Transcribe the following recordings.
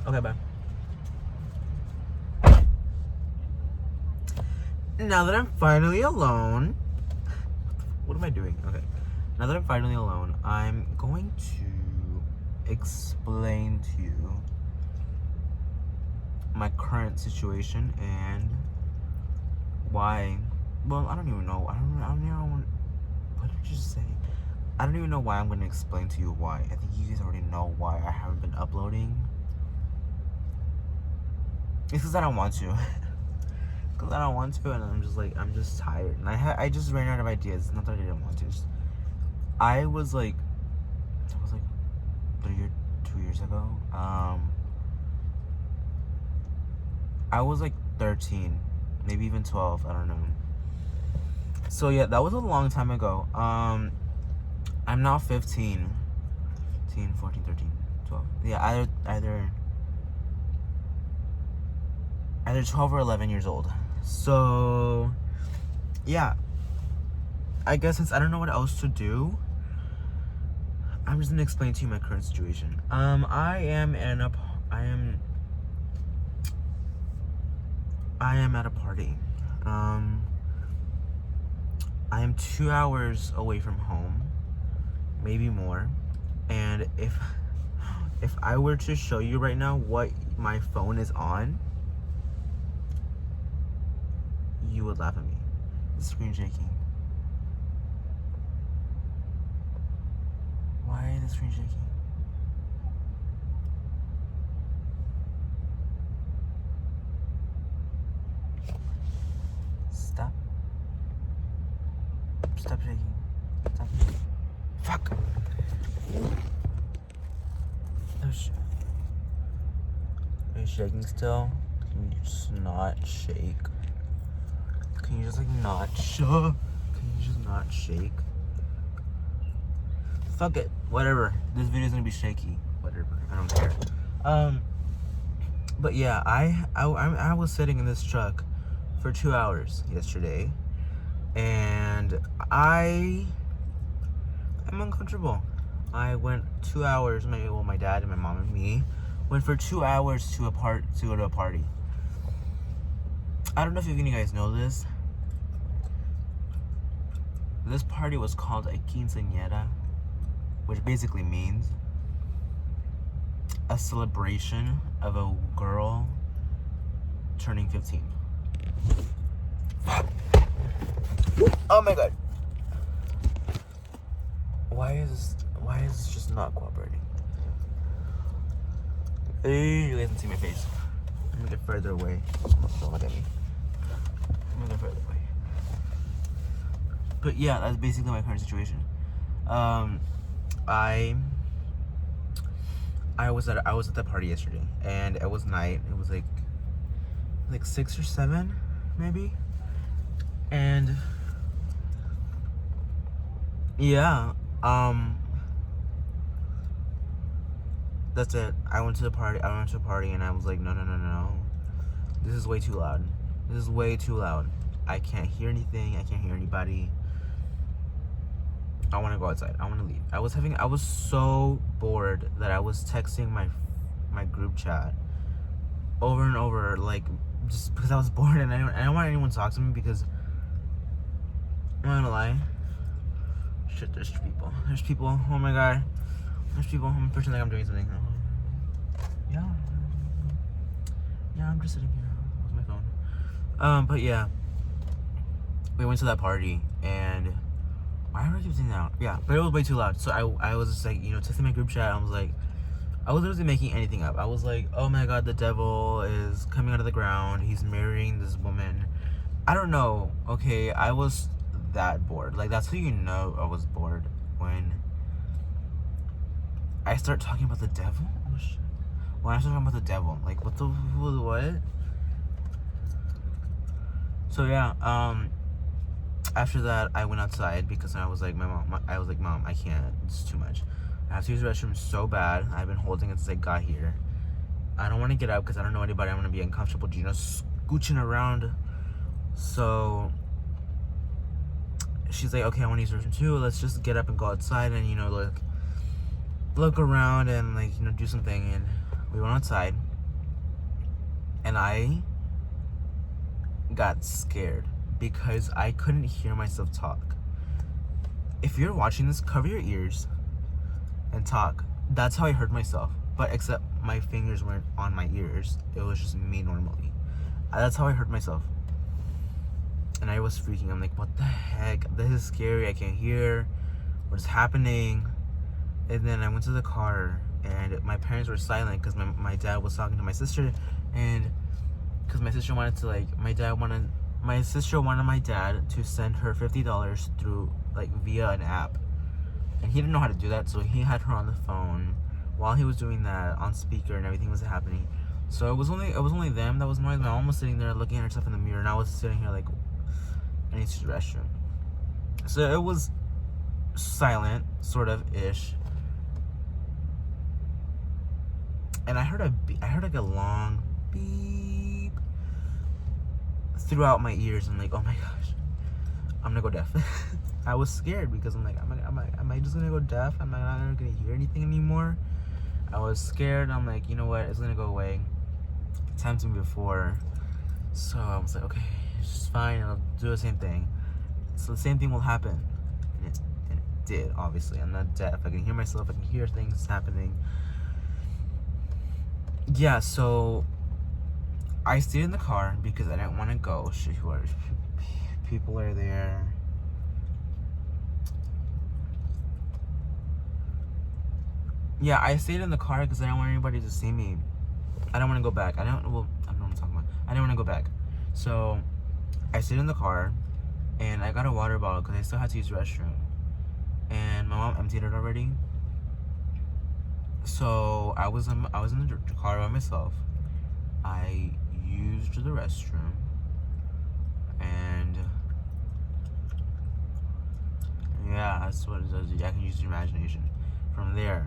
Okay, bye. Now that I'm finally alone, what am I doing? Okay. Now that I'm finally alone, I'm going to explain to you my current situation and why. Well, I don't even know. I don't even know. What did you just say? I don't even know why I'm going to explain to you why. I think you guys already know why I haven't been uploading. It's because I don't want to. Because I don't want to, and I'm just tired. And I just ran out of ideas. Not that I didn't want to. I was like 2 years ago. I was like 13, maybe even 12. I don't know. So yeah, that was a long time ago. I'm now 15, 14, 13, 12. Yeah, either 12 or 11 years old. So yeah, I guess since I don't know what else to do, I'm just gonna explain to you my current situation. I am at a party. I am 2 hours away from home, maybe more. And if I were to show you right now what my phone is on, you would laugh at me. The screen shaking. Why is the screen shaking? Stop. Stop shaking. Stop. Fuck. Oh shit. Are you shaking still? Can you just not shake? Can you just like not Can you just not shake? Fuck it. Whatever. This video's gonna be shaky. Whatever. I don't care. But yeah, I was sitting in this truck for 2 hours yesterday, and I'm uncomfortable. I went 2 hours. My dad and my mom and me went for 2 hours to go to a party. I don't know if any of you guys know this. This party was called a quinceañera, which basically means a celebration of a girl turning 15. Oh my god. Why is this just not cooperating? Hey, you guys can see my face. I'm gonna get further away. Don't look at me. I'm gonna get further away. But yeah, that's basically my current situation. I was at the party yesterday, and it was night. It was like 6 or 7, maybe. And yeah, that's it. I went to a party, and I was like, no. This is way too loud. This is way too loud. I can't hear anything. I can't hear anybody. I want to go outside. I want to leave. I was so bored that I was texting my group chat over and over, like, just because I was bored, and I don't want anyone to talk to me because, I'm not gonna lie. Shit, there's people. There's people. Oh my god. There's people. I'm pretending like I'm doing something. Yeah. Yeah, I'm just sitting here with my phone. But yeah. We went to that party, and why do I keep saying that? Yeah, but it was way too loud. So I was just like, texting my group chat. I was literally making anything up. I was like, oh my god, the devil is coming out of the ground. He's marrying this woman. I don't know. Okay, I was that bored. Like, that's how you know I was bored, when I start talking about the devil. Oh shit. When I start talking about the devil, like, what? So yeah, after that, I went outside because I was like, Mom, I can't. It's too much. I have to use the restroom so bad. I've been holding it since I got here. I don't want to get up because I don't know anybody. I'm going to be uncomfortable, scooching around. So she's like, okay, I want to use the restroom too. Let's just get up and go outside and, look around and, do something. And we went outside. And I got scared because I couldn't hear myself talk. If you're watching this, cover your ears and talk. That's how I heard myself. But except my fingers weren't on my ears. It was just me normally. That's how I heard myself. And I was freaking. I'm like, what the heck? This is scary. I can't hear. What is happening? And then I went to the car, and my parents were silent because my dad was talking to my sister, and because my sister wanted to my sister wanted my dad to send her $50 through via an app, and he didn't know how to do that, so he had her on the phone while he was doing that on speaker, and everything was happening. So it was only them that was noise. My mom was sitting there looking at herself in the mirror, and I was sitting here like, I need to use the restroom. So it was silent, sort of ish. And I heard like a long beep throughout my ears. I'm like, oh my gosh, I'm gonna go deaf. I was scared because I'm like, am I just gonna go deaf? Am I not gonna hear anything anymore? I was scared. I'm like, you know what? It's gonna go away. It's happened to me before. So I was like, okay, it's just fine. I'll do the same thing. So the same thing will happen. And it did, obviously. I'm not deaf. I can hear myself. I can hear things happening. Yeah, so I stayed in the car because I didn't want to go. People are there. Yeah, I stayed in the car because I didn't want anybody to see me. I don't want to go back. I don't know what I'm talking about. I didn't want to go back. So I stayed in the car, and I got a water bottle because I still had to use the restroom. And my mom emptied it already. So I was in the car by myself. I used the restroom, and yeah, that's what it does. I can use your imagination. From there,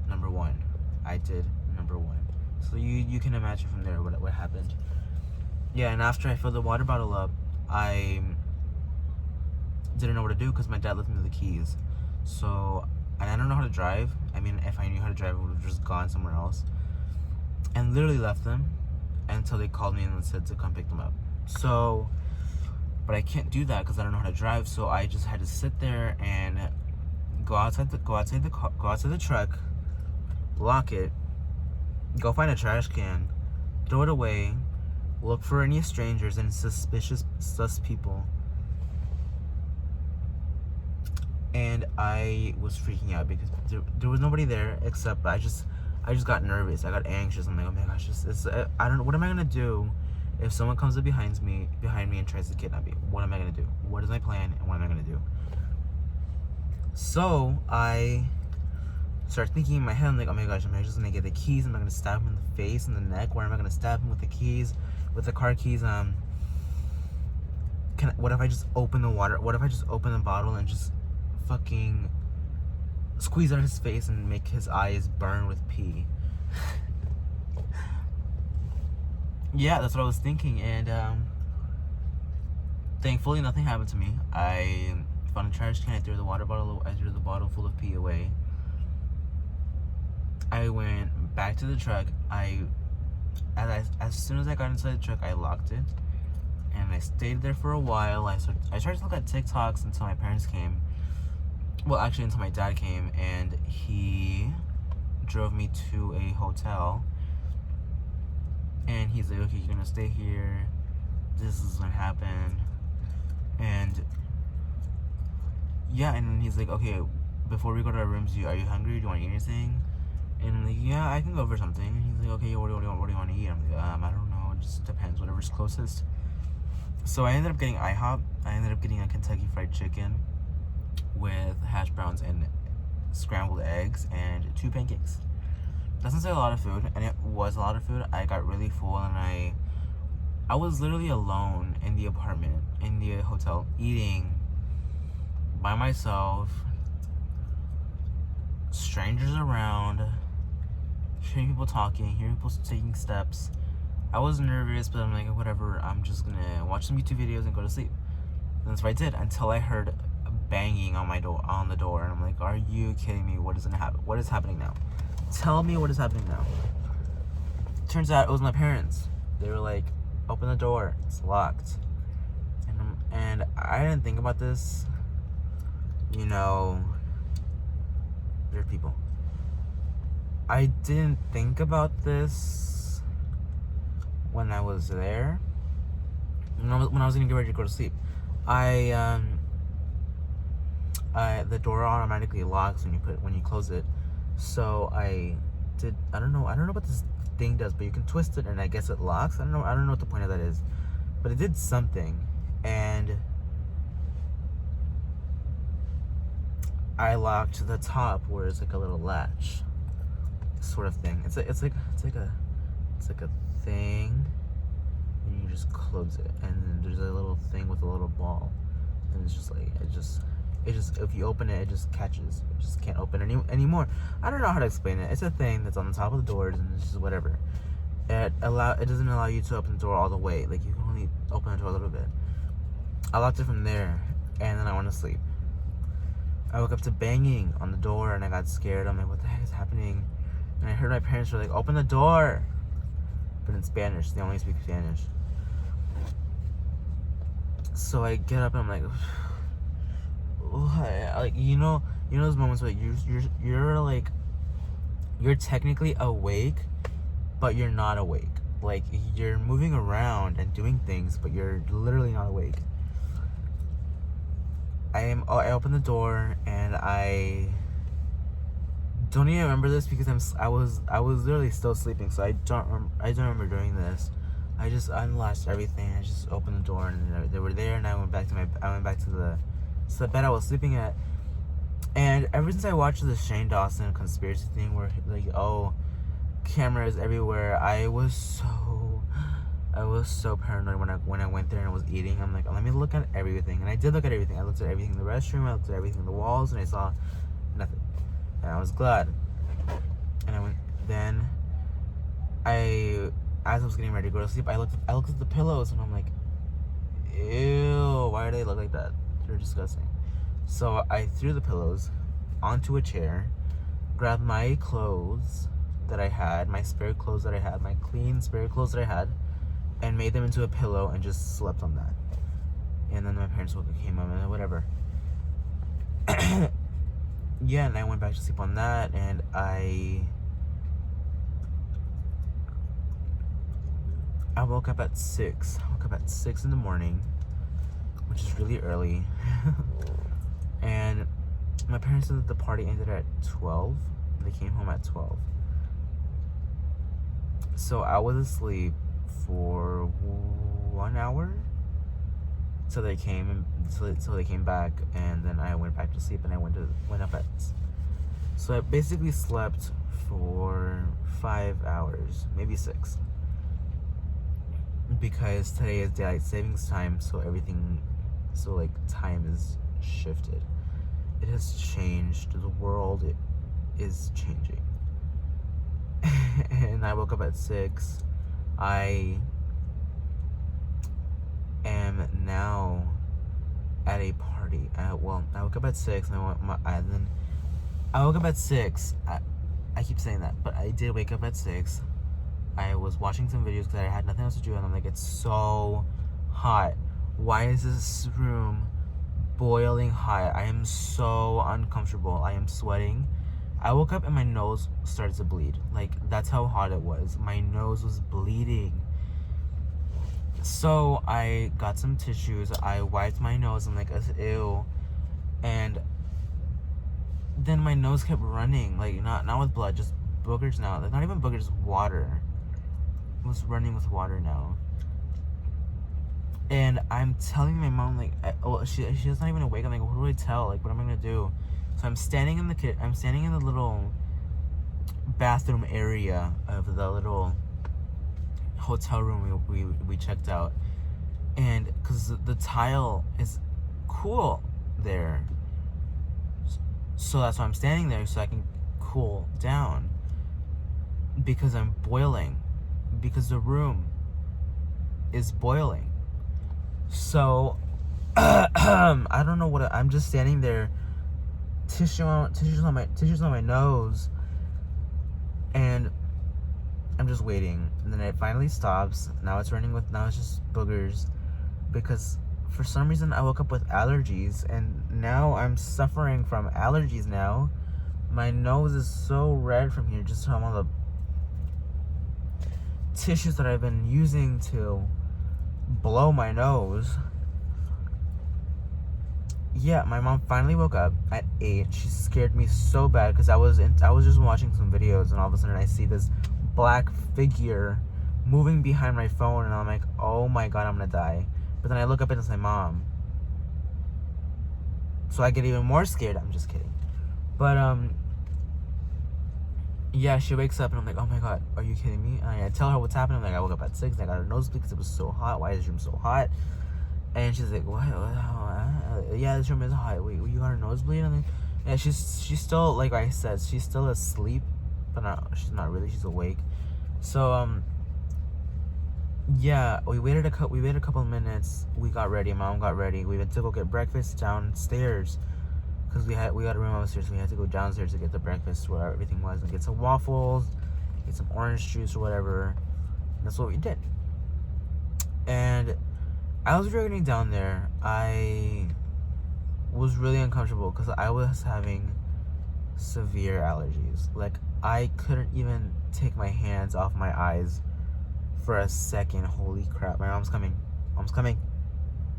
number one, I did number one. So you can imagine from there what happened. Yeah, and after I filled the water bottle up, I didn't know what to do because my dad left me the keys. So, and I don't know how to drive. I mean, if I knew how to drive, I would have just gone somewhere else. And literally left them until they called me and said to come pick them up. So, but I can't do that because I don't know how to drive. So I just had to sit there and go outside the truck, lock it, go find a trash can, throw it away, look for any strangers and sus people. And I was freaking out because there was nobody there except I just got nervous. I got anxious. I'm like, oh my gosh, I don't know. What am I gonna do if someone comes up behind me and tries to kidnap me? What am I gonna do? What is my plan and what am I gonna do? So I started thinking in my head, I'm like, oh my gosh, am I just gonna get the keys? Am I gonna stab him in the face, in the neck? Where am I gonna stab him with the keys, with the car keys? What if I just open the water? What if I just open the bottle and just fucking squeeze out his face and make his eyes burn with pee? Yeah, that's what I was thinking, and thankfully nothing happened to me. I found a trash can. I threw the bottle full of pee away. I went back to the truck. As soon as I got inside the truck, I locked it, and I stayed there for a while. I tried to look at TikToks until my parents came. Well, actually, until my dad came, and he drove me to a hotel. And he's like, okay, you're gonna stay here. This is gonna happen. And yeah, and he's like, okay, before we go to our rooms, are you hungry? Do you want to eat anything? And I'm like, yeah, I can go for something. And he's like, okay, what do you want to eat? I'm like, I don't know. It just depends. Whatever's closest. So I ended up getting IHOP. I ended up getting a Kentucky Fried Chicken with hash browns and scrambled eggs and 2 pancakes. Doesn't say a lot of food, and it was a lot of food. I got really full, and I was literally alone in the apartment, in the hotel, eating by myself, strangers around, hearing people talking, hearing people taking steps. I was nervous, but I'm like, whatever, I'm just gonna watch some YouTube videos and go to sleep. And that's what I did until I heard banging on the door, and I'm like, are you kidding me? What is happening now? Tell me what is happening now. Turns out it was my parents. They were like, open the door, it's locked. And I didn't think about this. You know, they're people. I didn't think about this when I was there. When I was gonna get ready to go to sleep, the door automatically locks when you close it. So I don't know what this thing does, but you can twist it and I guess it locks. I don't know what the point of that is, but it did something, and I locked the top where it's like a little latch sort of thing. It's like a thing, and you just close it, and then there's a little thing with a little ball, and it's just like it just if you open it just catches. It just can't open anymore. I don't know how to explain it. It's a thing that's on the top of the doors, and it's just whatever. It doesn't allow you to open the door all the way. Like, you can only open the door a little bit. I locked it from there, and then I went to sleep. I woke up to banging on the door, and I got scared. I'm like, what the heck is happening? And I heard my parents were like, open the door, but in Spanish. They only speak Spanish. So I get up and I'm like, like, you know those moments where you're like, you're technically awake, but you're not awake. Like, you're moving around and doing things, but you're literally not awake. I opened the door, and I don't even remember this because I was literally still sleeping, so I don't remember doing this. I just unlatched everything. I just opened the door, and they were there, and I went back to the bed I was sleeping at. And ever since I watched the Shane Dawson conspiracy thing where, like, oh, cameras everywhere, I was so paranoid when I went there and I was eating. I'm like, oh, let me look at everything. And I did look at everything. I looked at everything in the restroom, I looked at everything in the walls, and I saw nothing. And I was glad. And as I was getting ready to go to sleep, I looked at the pillows, and I'm like, ew, why do they look like that? They're disgusting. So I threw the pillows onto a chair, grabbed my clothes that I had, my spare clothes that I had, my clean spare clothes that I had, and made them into a pillow and just slept on that. And then my parents came up and whatever. Yeah, and I went back to sleep on that, and I woke up at 6. I woke up at 6 in the morning, which is really early. And my parents said that the party ended at 12. They came home at 12. So I was asleep for 1 hour till they came back, and then I went back to sleep, and I went up at. So I basically slept for 5 hours, maybe 6, because today is daylight savings time, so time is shifted. It has changed. The world is changing. And I woke up at 6. I am now at a party. I woke up at 6, and I woke up at 6. I keep saying that, but I did wake up at 6. I was watching some videos because I had nothing else to do, and I'm like, it's so hot. Why is this room boiling hot? I am so uncomfortable. I am sweating. I woke up and my nose started to bleed. Like, that's how hot it was. My nose was bleeding. So I got some tissues. I wiped my nose. I'm like, ew. And then my nose kept running. Like, not with blood, just boogers now. Like, not even boogers, just water. It was running with water now. And I'm telling my mom, like, she's not even awake. I'm like, what do I tell? Like, what am I gonna do? So I'm standing in the little bathroom area of the little hotel room we checked out, and because the tile is cool there, so that's why I'm standing there, so I can cool down, because I'm boiling, because the room is boiling. So I don't know what I'm just standing there, tissues on my nose, and I'm just waiting, and then it finally stops. Now it's just boogers, because for some reason I woke up with allergies, and now I'm suffering from allergies now. My nose is so red from here, just from all the tissues that I've been using to blow my nose. Yeah, my mom finally woke up at 8. She scared me so bad because I was just watching some videos, and all of a sudden I see this black figure moving behind my phone, and I'm like, oh my god, I'm gonna die. But then I look up and it's my mom. So I get even more scared. I'm just kidding. But yeah, she wakes up and I'm like, oh my god, are you kidding me? And I tell her what's happening. I'm like, I woke up at 6 and I got a nosebleed because it was so hot. Why is this room so hot? And she's like, what? Yeah, this room is hot. Wait, you got a nosebleed? And then, yeah, she's still, like I said, she's still asleep, but she's not really. She's awake. So yeah, we waited a couple of minutes. We got ready. Mom got ready. We went to go get breakfast downstairs because we got a room upstairs. So we had to go downstairs to get the breakfast where everything was, and get some waffles, get some orange juice or whatever. And that's what we did. And as we were getting down there, I was really uncomfortable because I was having severe allergies. Like, I couldn't even take my hands off my eyes for a second. Holy crap. My mom's coming. Mom's coming.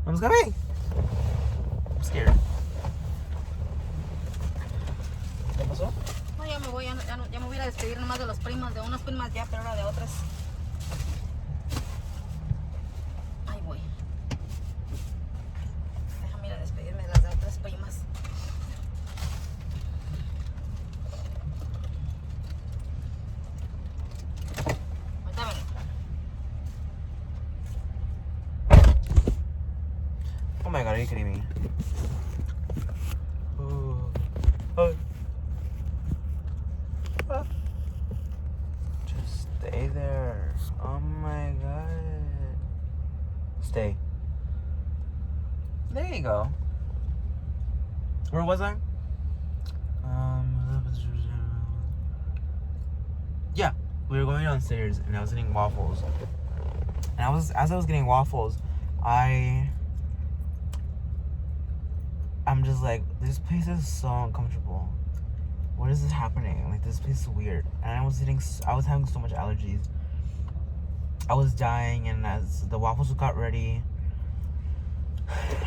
Mom's coming! I'm scared. ¿Qué pasó? No, ya me voy, ya me voy a despedir nomás de las primas, de unas primas ya, pero ahora de otras. Ahí voy. Déjame ir a despedirme de las de otras primas. Ahorita vengo. Oh my god, are you kidding me? Just stay there. Oh my god. Stay. There you go. Where was I? Yeah, we were going downstairs and I was getting waffles. And as I was getting waffles, I'm just like, this place is so uncomfortable. What is this happening? Like, this place is weird. And I was having so much allergies. I was dying, and as the waffles got ready,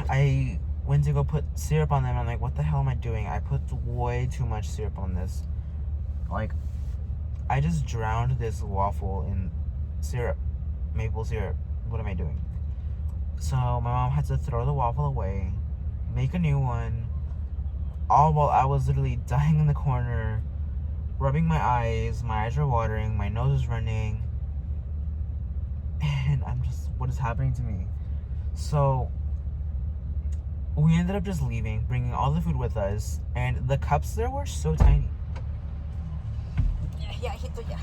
I went to go put syrup on them. I'm like, what the hell am I doing? I put way too much syrup on this. Like, I just drowned this waffle in syrup, maple syrup. What am I doing? So my mom had to throw the waffle away, make a new one, all while I was literally dying in the corner, rubbing my eyes were watering, my nose was running, and I'm just, what is happening to me? So we ended up just leaving, bringing all the food with us, and the cups there were so tiny. Ya, hijito, ya.